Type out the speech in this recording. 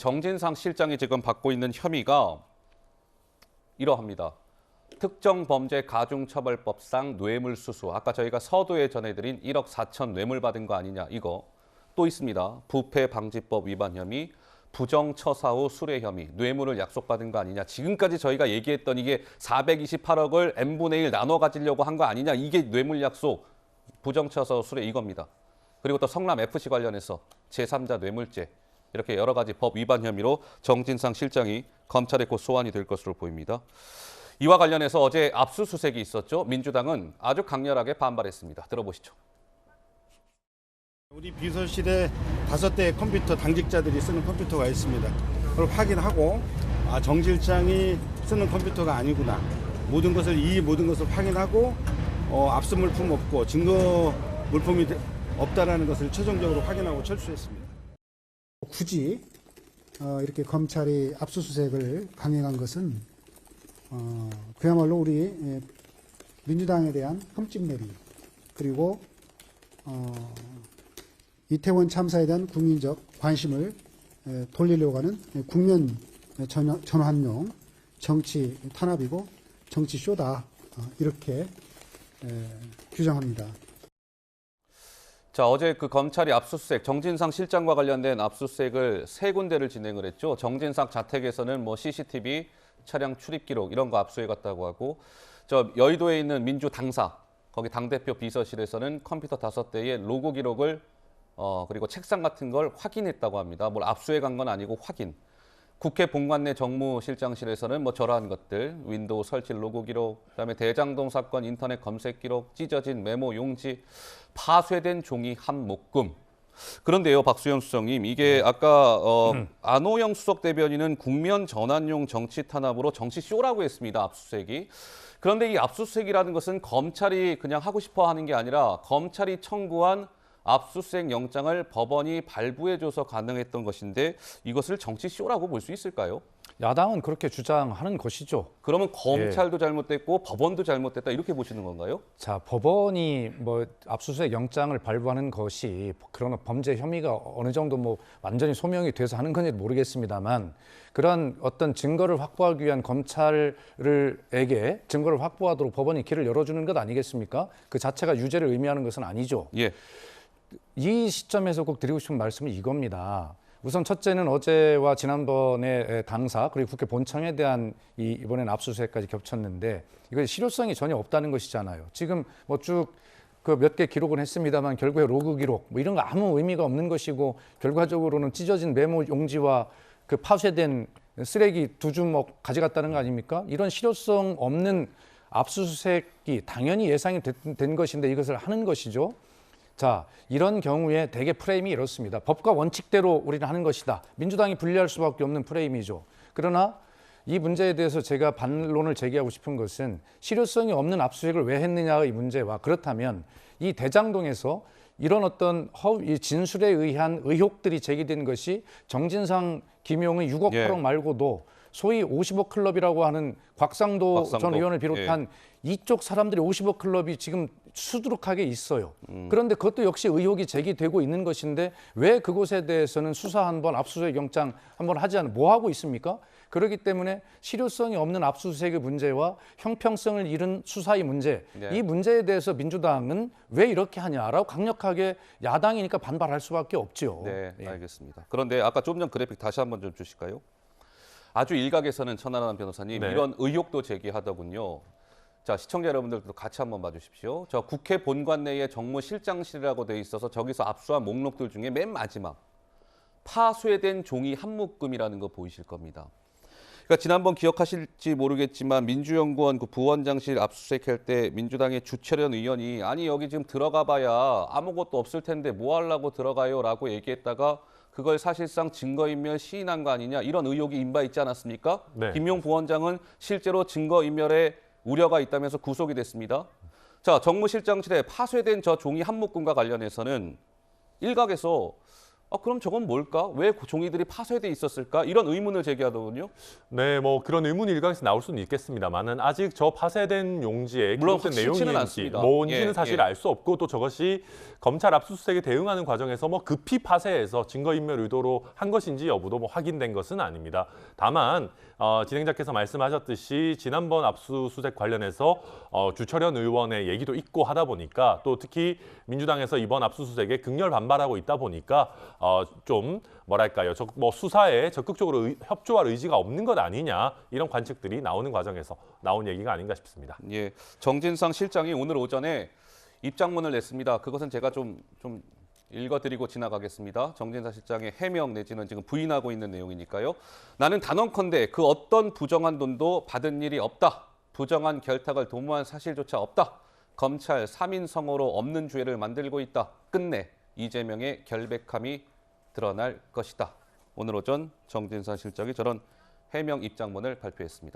정진상 실장이 지금 받고 있는 혐의가 이러합니다. 특정범죄가중처벌법상 뇌물수수. 아까 저희가 서두에 전해드린 1억 4천 뇌물 받은 거 아니냐 이거. 또 있습니다. 부패방지법 위반 혐의, 부정처사 후 수뢰 혐의, 뇌물을 약속받은 거 아니냐. 지금까지 저희가 얘기했던 이게 428억을 n분의 1 나눠 가지려고 한 거 아니냐. 이게 뇌물 약속, 부정처사 후 수뢰 이겁니다. 그리고 또 성남FC 관련해서 제3자 뇌물죄. 이렇게 여러 가지 법 위반 혐의로 정진상 실장이 검찰에 곧 소환이 될 것으로 보입니다. 이와 관련해서 어제 압수수색이 있었죠. 민주당은 아주 강렬하게 반발했습니다. 들어보시죠. 우리 비서실에 5대의 컴퓨터 당직자들이 쓰는 컴퓨터가 있습니다. 그걸 확인하고 정 실장이 쓰는 컴퓨터가 아니구나. 모든 것을 확인하고 압수 물품 없고 증거 물품이 없다라는 것을 최종적으로 확인하고 철수했습니다. 굳이 이렇게 검찰이 압수수색을 강행한 것은 그야말로 우리 민주당에 대한 흠집내기 그리고 이태원 참사에 대한 국민적 관심을 돌리려고 하는 국면 전환용 정치 탄압이고 정치 쇼다 이렇게 규정합니다. 자, 어제 그 검찰이 압수수색, 정진상 실장과 관련된 압수수색을 3군데를 진행을 했죠. 정진상 자택에서는 뭐 CCTV, 차량 출입 기록 이런 거 압수해 갔다고 하고, 저 여의도에 있는 민주당사, 거기 당대표 비서실에서는 컴퓨터 5대의 로고 기록을 그리고 책상 같은 걸 확인했다고 합니다. 뭘 압수해 간 건 아니고 확인. 국회 본관 내 정무실장실에서는 뭐 저러한 것들, 윈도우 설치 로고 기록, 그다음에 대장동 사건 인터넷 검색 기록, 찢어진 메모 용지, 파쇄된 종이 한 묶음. 그런데요, 박수영 수석님, 이게 아까 안호영 수석 대변인은 국면 전환용 정치 탄압으로 정치 쇼라고 했습니다. 압수수색이. 그런데 이 압수수색이라는 것은 검찰이 그냥 하고 싶어 하는 게 아니라 검찰이 청구한 압수수색 영장을 법원이 발부해줘서 가능했던 것인데 이것을 정치 쇼라고 볼 수 있을까요? 야당은 그렇게 주장하는 것이죠. 그러면 검찰도 잘못됐고 법원도 잘못됐다 이렇게 보시는 건가요? 자, 법원이 뭐 압수수색 영장을 발부하는 것이 그런 범죄 혐의가 어느 정도 뭐 완전히 소명이 돼서 하는 건지 모르겠습니다만 그런 어떤 증거를 확보하기 위한 검찰에게 증거를 확보하도록 법원이 길을 열어주는 것 아니겠습니까? 그 자체가 유죄를 의미하는 것은 아니죠. 예. 이 시점에서 꼭 드리고 싶은 말씀은 이겁니다. 우선 첫째는 어제와 지난번에 당사 그리고 국회 본청에 대한 이번엔 압수수색까지 겹쳤는데 이거 실효성이 전혀 없다는 것이잖아요. 지금 뭐 쭉 그 몇 개 기록은 했습니다만 결국에 로그 기록 뭐 이런 거 아무 의미가 없는 것이고 결과적으로는 찢어진 메모 용지와 그 파쇄된 쓰레기 2주먹 가져갔다는 거 아닙니까? 이런 실효성 없는 압수수색이 당연히 예상이 된 것인데 이것을 하는 것이죠. 자, 이런 경우에 대개 프레임이 이렇습니다. 법과 원칙대로 우리는 하는 것이다. 민주당이 불리할 수밖에 없는 프레임이죠. 그러나 이 문제에 대해서 제가 반론을 제기하고 싶은 것은 실효성이 없는 압수수색을 왜 했느냐의 문제와 그렇다면 이 대장동에서 이런 어떤 진술에 의한 의혹들이 제기된 것이 정진상, 김용의 6억 8억 말고도 소위 50억 클럽이라고 하는 곽상도 전 의원을 비롯한 이쪽 사람들이 50억 클럽이 지금 수두룩하게 있어요. 그런데 그것도 역시 의혹이 제기되고 있는 것인데 왜 그곳에 대해서는 수사 한번 압수수색 영장 한번 하지 않고 뭐 하고 있습니까? 그렇기 때문에 실효성이 없는 압수수색의 문제와 형평성을 잃은 수사의 문제, 이 문제에 대해서 민주당은 왜 이렇게 하냐라고 강력하게 야당이니까 반발할 수밖에 없죠. 네, 알겠습니다. 그런데 아까 좀 전 그래픽 다시 한번 좀 주실까요? 아주 일각에서는 천하람 변호사님 이런 의혹도 제기하더군요. 자, 시청자 여러분들도 같이 한번 봐주십시오. 저 국회 본관 내에 정무실장실이라고 돼 있어서 저기서 압수한 목록들 중에 맨 마지막 파쇄된 종이 한 묶음이라는 거 보이실 겁니다. 그러니까 지난번 기억하실지 모르겠지만 민주연구원 그 부원장실 압수수색할 때 민주당의 주철현 의원이 아니 여기 지금 들어가봐야 아무것도 없을 텐데 뭐 하려고 들어가요라고 얘기했다가 그걸 사실상 증거인멸 시인한 거 아니냐 이런 의혹이 인바있지 않았습니까? 네. 김용 부원장은 실제로 증거인멸에 우려가 있다면서 구속이 됐습니다. 자, 정무실장실에 파쇄된 저 종이 한 묶음과 관련해서는 일각에서 그럼 저건 뭘까? 왜 종이들이 파쇄돼 있었을까? 이런 의문을 제기하더군요. 네, 뭐 그런 의문이 일각에서 나올 수는 있겠습니다만은 아직 저 파쇄된 용지에 물론 기록된 확실치는 내용인지 않습니다. 뭔지는 예, 사실 예. 알 수 없고 또 저것이 검찰 압수수색에 대응하는 과정에서 뭐 급히 파쇄해서 증거인멸 의도로 한 것인지 여부도 뭐 확인된 것은 아닙니다. 다만 진행자께서 말씀하셨듯이 지난번 압수수색 관련해서 주철현 의원의 얘기도 있고 하다 보니까 또 특히 민주당에서 이번 압수수색에 극렬 반발하고 있다 보니까 좀 뭐랄까요, 뭐 수사에 적극적으로 협조할 의지가 없는 것 아니냐 이런 관측들이 나오는 과정에서 나온 얘기가 아닌가 싶습니다. 예, 정진상 실장이 오늘 오전에 입장문을 냈습니다. 그것은 제가 좀 읽어드리고 지나가겠습니다. 정진상 실장의 해명 내지는 지금 부인하고 있는 내용이니까요. 나는 단언컨대 그 어떤 부정한 돈도 받은 일이 없다. 부정한 결탁을 도모한 사실조차 없다. 검찰 3인성으로 없는 죄를 만들고 있다. 끝내 이재명의 결백함이 드러날 것이다. 오늘 오전 정진상 실장이 저런 해명 입장문을 발표했습니다.